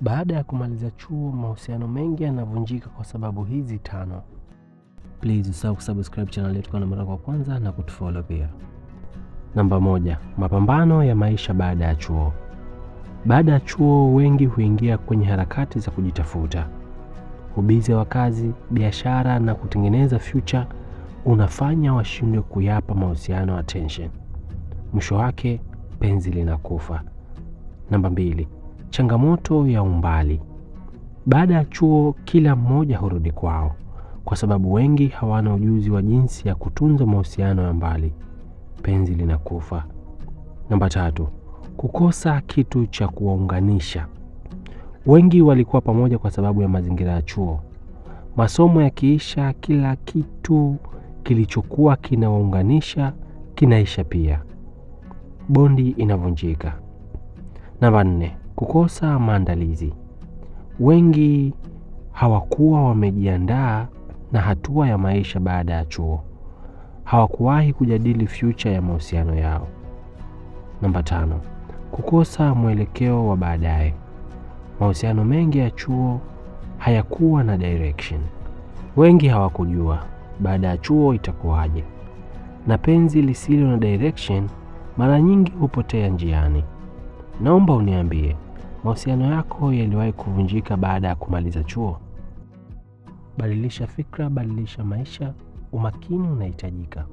Baada ya kumaliza chuo, mahusiano mengi yanavunjika kwa sababu hizi 5. Please usahau kusubscribe channel yetu kwa mara ya kwanza na kutufollow pia. Namba 1, mapambano ya maisha baada ya chuo. Baada ya chuo, wengi huingia kwenye harakati za kujitafuta. Ubizi wa kazi, biashara na kutengeneza future unafanya washindwe kuyapa mahusiano attention. Mwisho wake penzi linakufa. Namba 2, changamoto ya umbali. Baada ya chuo, kila mmoja hurudi kwao kwa sababu wengi hawana ujuzi wa jinsi ya kutunza mahusiano ya mbali. Penzi linakufa. Namba 3, kukosa kitu cha kuwaunganisha. Wengi walikuwa pamoja kwa sababu ya mazingira ya chuo. Masomo yakiisha, kila kitu kilichokuwa kinawaunganisha kinaisha pia. Bondi inavunjika. Namba 4, kukosa maandalizi. Wengi hawakuwa wamejiandaa na hatua ya maisha baada ya chuo. Hawakuwahi kujadili future ya mahusiano yao. Namba 5, kukosa mwelekeo wa baadaye. Mahusiano mengi ya chuo hayakuwa na direction. Wengi hawakujua baada ya chuo itakuwaje. Na penzi lisilo na direction mara nyingi hupotea njiani. Naomba uniambie, mahusiano yako yaliwahi kuvunjika baada ya kumaliza chuo? Badilisha fikra, badilisha maisha. Umakini unahitajika.